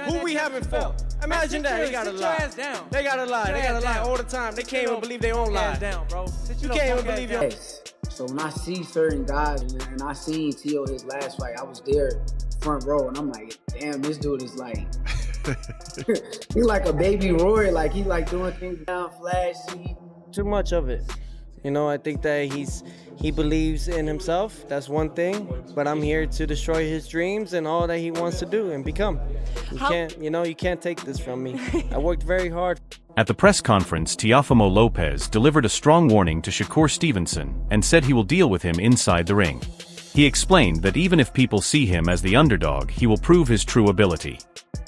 Who we having for? Imagine that. They gotta lie. They gotta lie. They gotta lie all the time. They can't even believe they own lie. You can't even believe your. So when I see certain guys, and I seen Tio his last fight, I was there front row, and I'm like, damn, this dude is like, he's like a baby Roy. Like he like doing things down flashy. Too much of it. You know, I think that he believes in himself. That's one thing. But I'm here to destroy his dreams and all that he wants to do and become. You can't take this from me. I worked very hard. At the press conference, Teofimo Lopez delivered a strong warning to Shakur Stevenson and said he will deal with him inside the ring. He explained that even if people see him as the underdog, he will prove his true ability.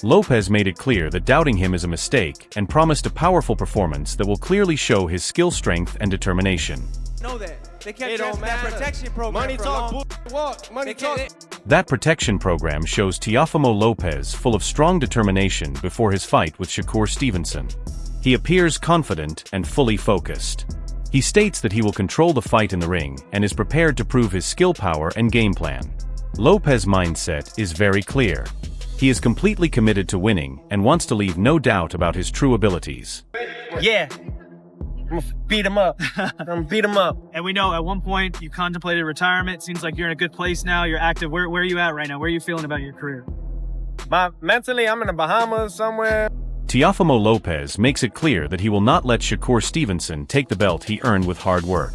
Lopez made it clear that doubting him is a mistake and promised a powerful performance that will clearly show his skill strength and determination. Know that. They kept that protection program. Money talk, walk. Money talk. That protection program shows Teofimo Lopez full of strong determination before his fight with Shakur Stevenson. He appears confident and fully focused. He states that he will control the fight in the ring and is prepared to prove his skill power and game plan. Lopez's mindset is very clear. He is completely committed to winning and wants to leave no doubt about his true abilities. Yeah. I'm gonna beat him up. And we know at one point you contemplated retirement. Seems like you're in a good place now. You're active. Where are you at right now? Where are you feeling about your career? Mentally, I'm in the Bahamas somewhere. Teofimo Lopez makes it clear that he will not let Shakur Stevenson take the belt he earned with hard work.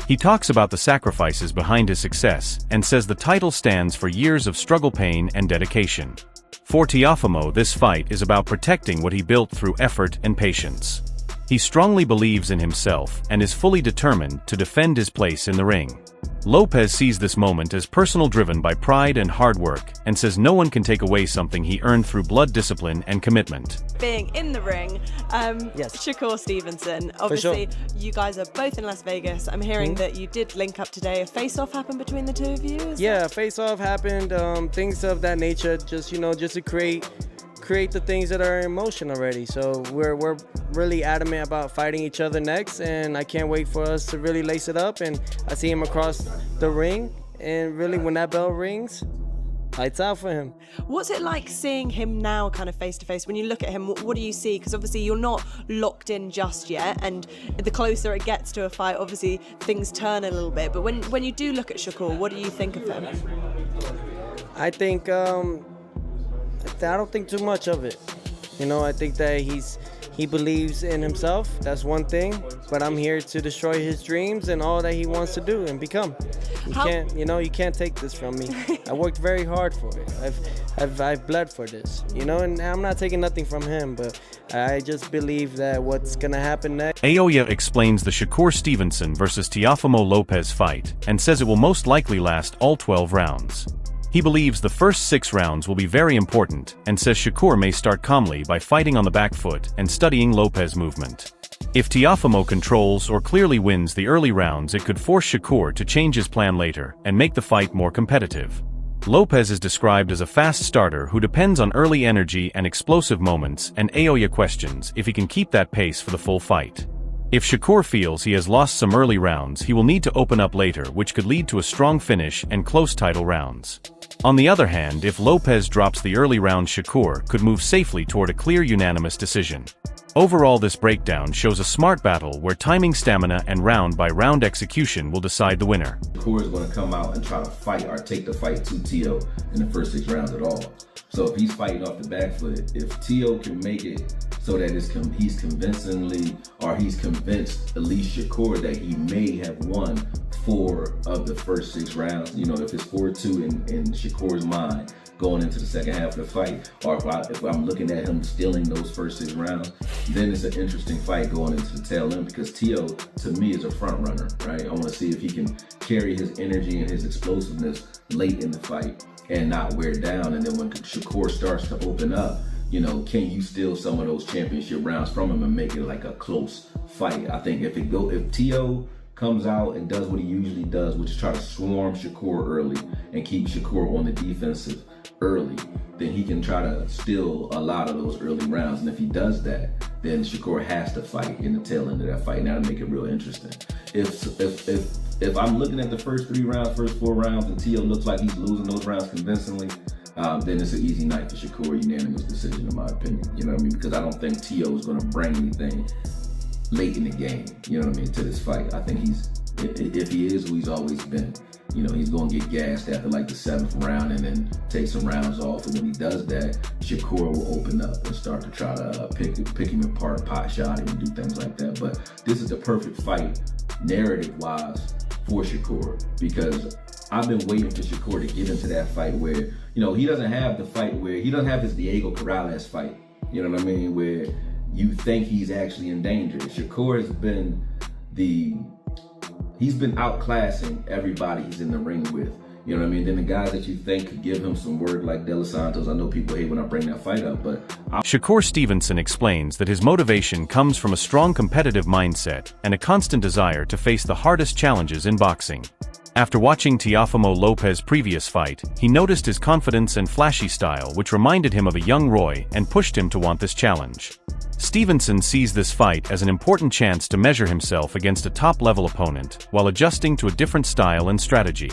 He talks about the sacrifices behind his success and says the title stands for years of struggle, pain, and dedication. For Teofimo, this fight is about protecting what he built through effort and patience. He strongly believes in himself and is fully determined to defend his place in the ring. Lopez sees this moment as personal, driven by pride and hard work, and says no one can take away something he earned through blood, discipline, and commitment. Being in the ring, Yes. Shakur Stevenson, obviously you guys are both in Las Vegas. I'm hearing that you did link up today. A face-off happened between the two of you? Face-off happened, things of that nature, just to create the things that are in motion already. So we're really adamant about fighting each other next, and I can't wait for us to really lace it up. And I see him across the ring, and really when that bell rings, lights out for him. What's it like seeing him now kind of face to face? When you look at him, what do you see? Because obviously you're not locked in just yet, and the closer it gets to a fight, obviously things turn a little bit. But when you do look at Shakur, what do you think of him? I think I don't think too much of it. You know, I think that he believes in himself. That's one thing. But I'm here to destroy his dreams and all that he wants to do and become. You can't take this from me. I worked very hard for it. I've bled for this. And I'm not taking nothing from him, but I just believe that what's gonna happen next. Aoya explains the Shakur Stevenson versus Teofimo Lopez fight and says it will most likely last all 12 rounds. He believes the first 6 rounds will be very important and says Shakur may start calmly by fighting on the back foot and studying Lopez's movement. If Teofimo controls or clearly wins the early rounds, it could force Shakur to change his plan later and make the fight more competitive. Lopez is described as a fast starter who depends on early energy and explosive moments, and Aoya questions if he can keep that pace for the full fight. If Shakur feels he has lost some early rounds, he will need to open up later, which could lead to a strong finish and close title rounds. On the other hand, if Lopez drops the early rounds, Shakur could move safely toward a clear unanimous decision. Overall, this breakdown shows a smart battle where timing, stamina, and round-by-round execution will decide the winner. Shakur is going to come out and try to fight or take the fight to Tio in the first 6 rounds at all. So if he's fighting off the back foot, if Tio can make it so that he's convincingly, or he's convinced at least Shakur that he may have won 4 of the first 6 rounds, if it's 4-2 in Shakur's mind going into the second half of the fight, or if I'm looking at him stealing those first 6 rounds, then it's an interesting fight going into the tail end, because Tio, to me, is a front runner, right? I want to see if he can carry his energy and his explosiveness late in the fight and not wear down. And then when Shakur starts to open up, can you steal some of those championship rounds from him and make it like a close fight? I think if Tio comes out and does what he usually does, which is try to swarm Shakur early and keep Shakur on the defensive early, then he can try to steal a lot of those early rounds. And if he does that, then Shakur has to fight in the tail end of that fight. Now to make it real interesting. If I'm looking at the first 3 rounds, first 4 rounds, and Tio looks like he's losing those rounds convincingly, then it's an easy night for Shakur, unanimous decision in my opinion. You know what I mean? Because I don't think Tio is going to bring anything late in the game, you know what I mean, to this fight. I think if he is who he's always been, you know, he's going to get gassed after like the 7th round and then take some rounds off. And when he does that, Shakur will open up and start to try to pick him apart, pot shot him, and do things like that. But this is the perfect fight, narrative-wise, for Shakur, because I've been waiting for Shakur to get into that fight where, you know, he doesn't have the fight where, he doesn't have his Diego Corrales fight, you know what I mean, where you think he's actually in danger. Shakur has been he's been outclassing everybody he's in the ring with. You know what I mean? Then the guys that you think could give him some work, like De Los Santos, I know people hate when I bring that fight up, but Shakur Stevenson explains that his motivation comes from a strong competitive mindset and a constant desire to face the hardest challenges in boxing. After watching Teofimo Lopez's previous fight, he noticed his confidence and flashy style, which reminded him of a young Roy and pushed him to want this challenge. Stevenson sees this fight as an important chance to measure himself against a top-level opponent while adjusting to a different style and strategy.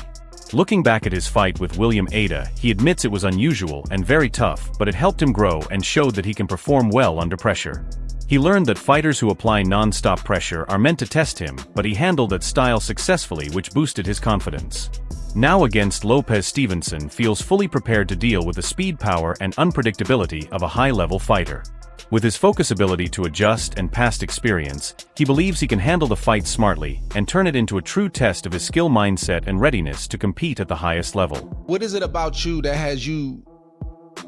Looking back at his fight with William Ada, he admits it was unusual and very tough, but it helped him grow and showed that he can perform well under pressure. He learned that fighters who apply non-stop pressure are meant to test him, but he handled that style successfully, which boosted his confidence. Now against Lopez, Stevenson feels fully prepared to deal with the speed, power, and unpredictability of a high-level fighter. With his focus ability to adjust and past experience, he believes he can handle the fight smartly and turn it into a true test of his skill, mindset, and readiness to compete at the highest level. What is it about you that has you,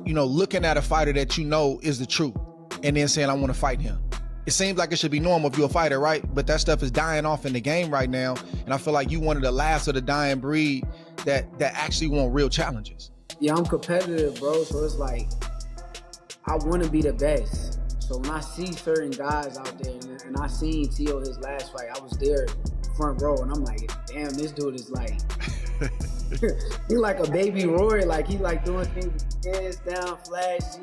looking at a fighter that you know is the truth and then saying, I want to fight him? It seems like it should be normal if you're a fighter, right? But that stuff is dying off in the game right now. And I feel like you one of the last of the dying breed that actually want real challenges. Yeah, I'm competitive, bro. So it's like, I want to be the best. So when I see certain guys out there, and I seen Tio his last fight, I was there front row, and I'm like, damn, this dude is like, he like a baby Roy. Like, he like doing things with his hands down, flashy.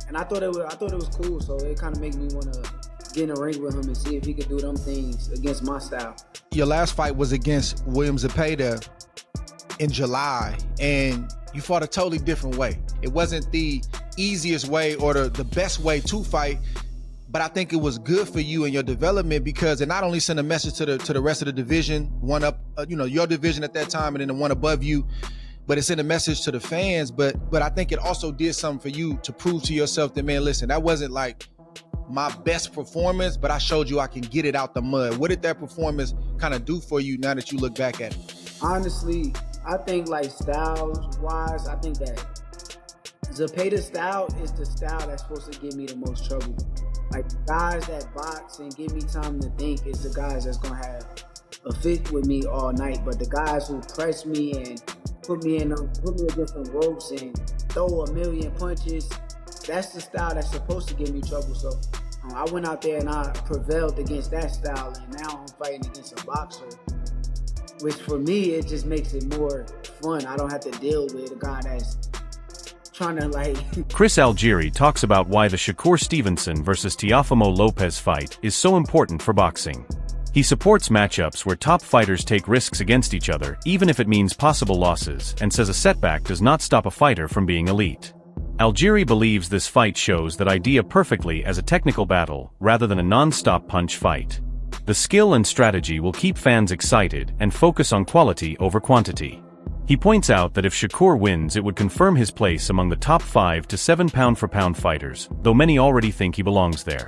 And I thought it was cool. So it kind of made me want to get in a ring with him and see if he could do them things against my style. Your last fight was against William Zepeda in July, and you fought a totally different way. It wasn't the easiest way or the best way to fight, but I think it was good for you and your development because it not only sent a message to the rest of the division, one up, your division at that time, and then the one above you, but it sent a message to the fans. But I think it also did something for you to prove to yourself that, man, listen, that wasn't like my best performance, but I showed you I can get it out the mud. What did that performance kind of do for you now that you look back at it? Honestly, I think like styles-wise, I think that Zepeda's style is the style that's supposed to give me the most trouble. Like, guys that box and give me time to think is the guys that's gonna have a fit with me all night. But the guys who press me and put me against some ropes and throw a million punches, that's the style that's supposed to give me trouble. So I went out there and I prevailed against that style, and now I'm fighting against a boxer, which for me, it just makes it more fun. I don't have to deal with a guy that's trying to like... Chris Algieri talks about why the Shakur Stevenson versus Teofimo Lopez fight is so important for boxing. He supports matchups where top fighters take risks against each other, even if it means possible losses, and says a setback does not stop a fighter from being elite. Algieri believes this fight shows that idea perfectly as a technical battle, rather than a non-stop punch fight. The skill and strategy will keep fans excited and focus on quality over quantity. He points out that if Shakur wins, it would confirm his place among the top 5 to 7 pound-for-pound fighters, though many already think he belongs there.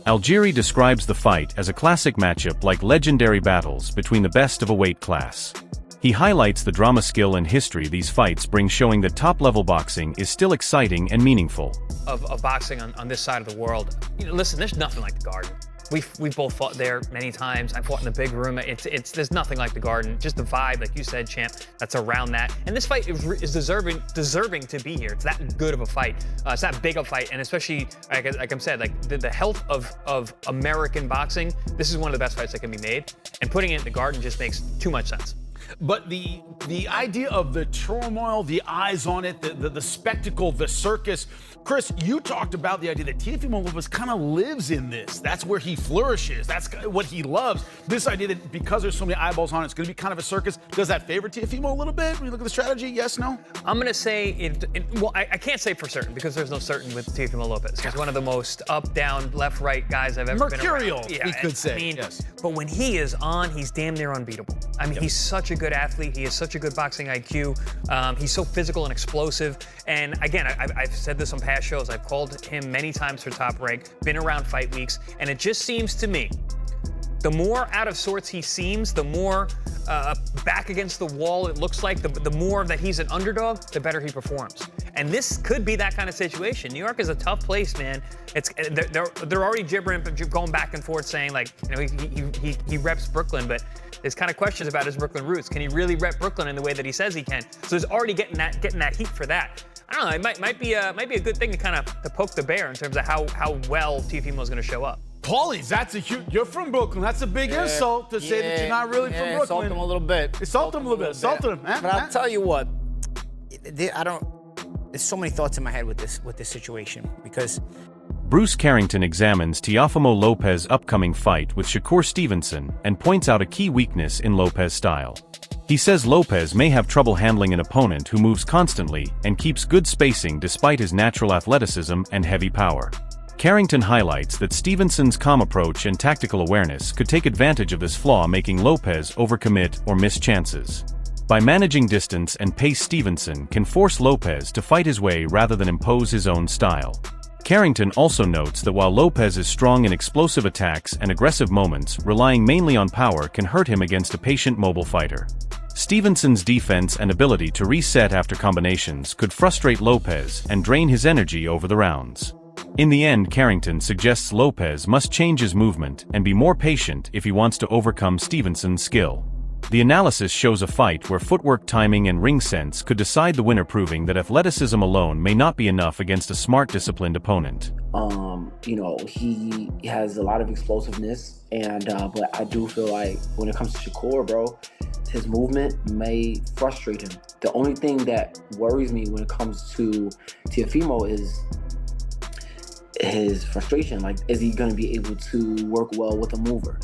Algieri describes the fight as a classic matchup like legendary battles between the best of a weight class. He highlights the drama, skill, and history these fights bring, showing that top-level boxing is still exciting and meaningful. Of boxing on this side of the world, listen, there's nothing like the Garden. We've both fought there many times. I fought in the big room. There's nothing like the Garden. Just the vibe, like you said, champ, that's around that. And this fight is deserving to be here. It's that good of a fight. It's that big a fight, and especially like I said, like the health of American boxing. This is one of the best fights that can be made, and putting it in the Garden just makes too much sense. But the idea of the turmoil, the eyes on it, the spectacle, the circus. Chris, you talked about the idea that Teofimo Lopez kind of lives in this. That's where he flourishes. That's what he loves. This idea that because there's so many eyeballs on it, it's going to be kind of a circus. Does that favor Teofimo a little bit when you look at the strategy? Yes, no? I'm going to say, well, I can't say for certain because there's no certain with Teofimo Lopez. He's one of the most up, down, left, right guys I've ever been around. Mercurial, we could say. I mean, yes. But when he is on, he's damn near unbeatable. I mean, he's such a good athlete. He has such a good boxing IQ. He's so physical and explosive. And again, I've said this on past shows. I've called him many times for Top Rank, been around fight weeks, and it just seems to me, the more out of sorts he seems, the more back against the wall it looks like, the more that he's an underdog, the better he performs. And this could be that kind of situation. New York is a tough place, man. They're already gibbering, going back and forth, saying like, you know, he reps Brooklyn, but there's kind of questions about his Brooklyn roots. Can he really rep Brooklyn in the way that he says he can? So he's already getting that heat for that. I don't know. It might be a good thing to kind of to poke the bear in terms of how well Teofimo is going to show up. Paulie, that's a huge. You're from Brooklyn. That's a big insult to say that you're not really from Brooklyn. Insult him a little bit. Insult him a little bit. Insult him. But I'll tell you what. There's so many thoughts in my head with this situation because. Bruce Carrington examines Teofimo Lopez's upcoming fight with Shakur Stevenson and points out a key weakness in Lopez's style. He says Lopez may have trouble handling an opponent who moves constantly and keeps good spacing despite his natural athleticism and heavy power. Carrington highlights that Stevenson's calm approach and tactical awareness could take advantage of this flaw, making Lopez overcommit or miss chances. By managing distance and pace, Stevenson can force Lopez to fight his way rather than impose his own style. Carrington also notes that while Lopez is strong in explosive attacks and aggressive moments, relying mainly on power can hurt him against a patient, mobile fighter. Stevenson's defense and ability to reset after combinations could frustrate Lopez and drain his energy over the rounds. In the end, Carrington suggests Lopez must change his movement and be more patient if he wants to overcome Stevenson's skill. The analysis shows a fight where footwork, timing, and ring sense could decide the winner, proving that athleticism alone may not be enough against a smart, disciplined opponent. You know, he has a lot of explosiveness, and but I do feel like when it comes to Shakur, bro, his movement may frustrate him. The only thing that worries me when it comes to Teofimo is his frustration. Like, is he going to be able to work well with a mover?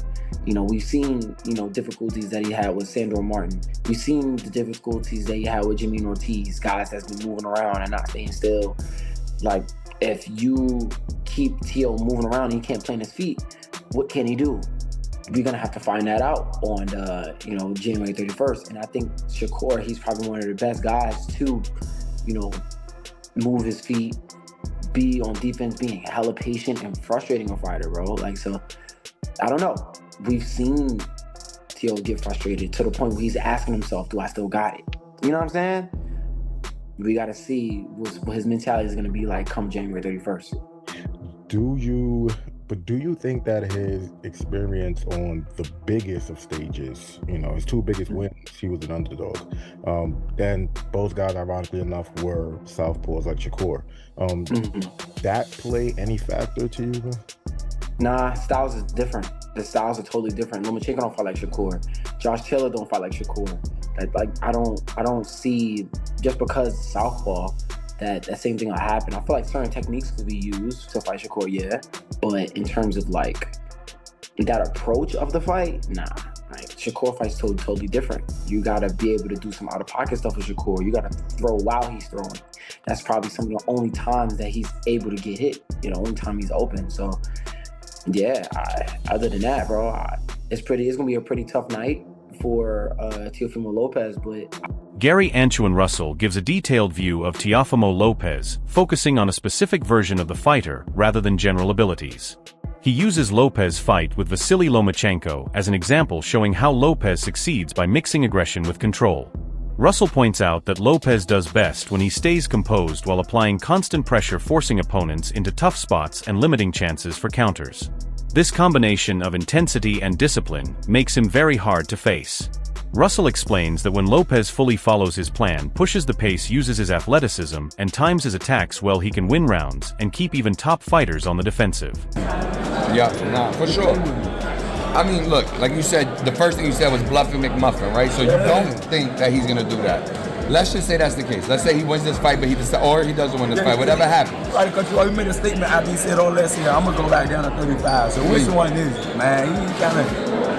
You know, we've seen, you know, difficulties that he had with Sandor Martin. We've seen the difficulties that he had with Jimmy Ortiz, guys that's been moving around and not staying still. Like, if you keep Teo moving around and he can't plant his feet, what can he do? We're going to have to find that out on, you know, January 31st. And I think Shakur, he's probably one of the best guys to, you know, move his feet, be on defense, being hella patient and frustrating a fighter, bro. Like, so, I don't know. We've seen Teo get frustrated to the point where he's asking himself, do I still got it? You know what I'm saying? We got to see what his mentality is going to be like come January 31st. Do you think that his experience on the biggest of stages, you know, his two biggest wins, he was an underdog. Then both guys, ironically enough, were southpaws like Shakur. That play any factor to you? Nah, styles is different. The styles are totally different. Lomachenko don't fight like Shakur. Josh Taylor don't fight like Shakur. Like I don't see, just because southpaw, that same thing will happen. I feel like certain techniques could be used to fight Shakur, yeah. But in terms of like that approach of the fight, nah. Like Shakur fight's totally different. You gotta be able to do some out of pocket stuff with Shakur. You gotta throw while he's throwing. That's probably some of the only times that he's able to get hit. You know, only time he's open. So yeah, other than that, bro, it's gonna be a pretty tough night for Teofimo Lopez, but Gary Anchuan Russell gives a detailed view of Teofimo Lopez, focusing on a specific version of the fighter rather than general abilities. He uses Lopez's fight with Vasily Lomachenko as an example, showing how Lopez succeeds by mixing aggression with control. Russell points out that Lopez does best when he stays composed while applying constant pressure, forcing opponents into tough spots and limiting chances for counters. This combination of intensity and discipline makes him very hard to face. Russell explains that when Lopez fully follows his plan, pushes the pace, uses his athleticism, and times his attacks well, he can win rounds and keep even top fighters on the defensive. Yeah, nah, for sure. I mean, look, like you said, the first thing you said was bluffing McMuffin, right? So you don't think that he's gonna do that. Let's just say that's the case. Let's say he wins this fight, but he doesn't win this fight. Whatever happens. Right, because you made a statement after he said, "Oh, let's see, I'm gonna go back down to 35." So which one is it, man? He kind of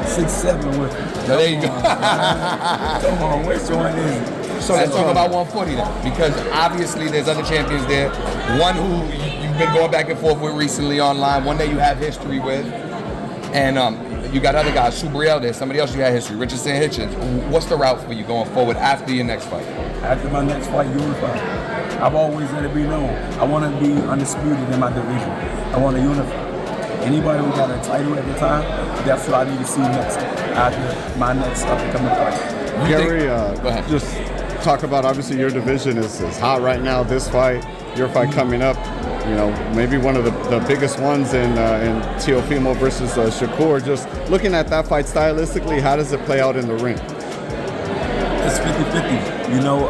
6'7" with it. So there you go. Come on, which one is it? So let's talk about 140 then, because obviously there's other champions there. One who you've been going back and forth with recently online, one that you have history with, and you got other guys, Subriel there, somebody else you had history, Richardson Hitchens. What's the route for you going forward after your next fight? After my next fight, unify. I've always let it be known. I want to be undisputed in my division. I want to unify. Anybody who got a title at the time, that's what I need to see next after my next up-and-coming fight. Gary, just talk about, obviously your division is hot right now. This fight, your fight coming up, you know, maybe one of the biggest ones in Teofimo versus Shakur. Just looking at that fight stylistically, how does it play out in the ring? It's 50-50. You know,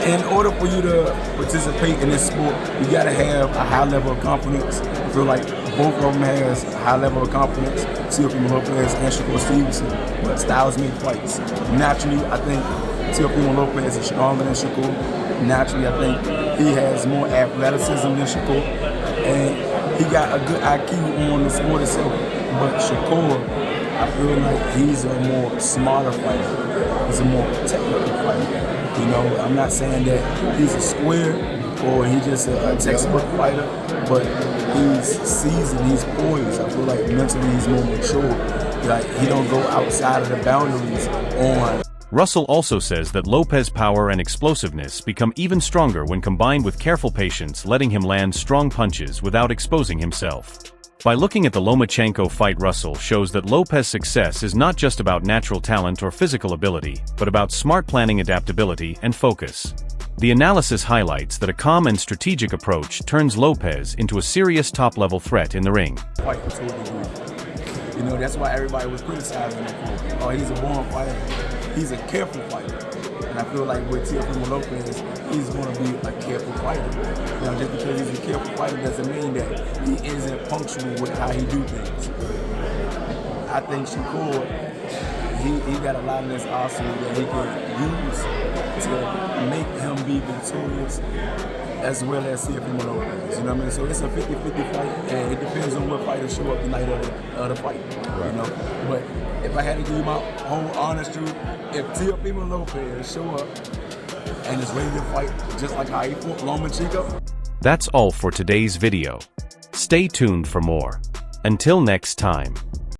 in order for you to participate in this sport, you got to have a high level of confidence. I feel like both of them has a high level of confidence, Teofimo Lopez and Shakur Stevenson, but styles make fights. Naturally, I think Teofimo Lopez is stronger than Shakur. Naturally, I think he has more athleticism than Shakur, and he got a good IQ on the sport itself. But Shakur, I feel like he's a more smarter fighter. He's a more technical fighter. You know, I'm not saying that he's a square or he's just a textbook fighter, but he's seasoned, he's poised. I feel like mentally he's more mature. Like, he don't go outside of the boundaries on. Russell also says that Lopez's power and explosiveness become even stronger when combined with careful patience, letting him land strong punches without exposing himself. By looking at the Lomachenko fight, Russell shows that Lopez's success is not just about natural talent or physical ability, but about smart planning, adaptability, and focus. The analysis highlights that a calm and strategic approach turns Lopez into a serious top-level threat in the ring. Fight to a degree. You know, that's why everybody was criticizing him. Oh, he's a born fighter. He's a careful fighter. And I feel like with Teofimo Lopez, he's going to be a careful fighter. You know, just because he's a careful fighter doesn't mean that he isn't punctual with how he do things. I think Shakur, he got a lot in this arsenal that he can use to make him be victorious as well as Teofimo Lopez. You know what I mean? So it's a 50-50 fight, and it depends on what fighters show up the night of the fight. You know? But if I had to give you my whole honest truth, if Teofimo Lopez show up and is ready to fight just like how he fought Lomachenko. That's all for today's video. Stay tuned for more. Until next time.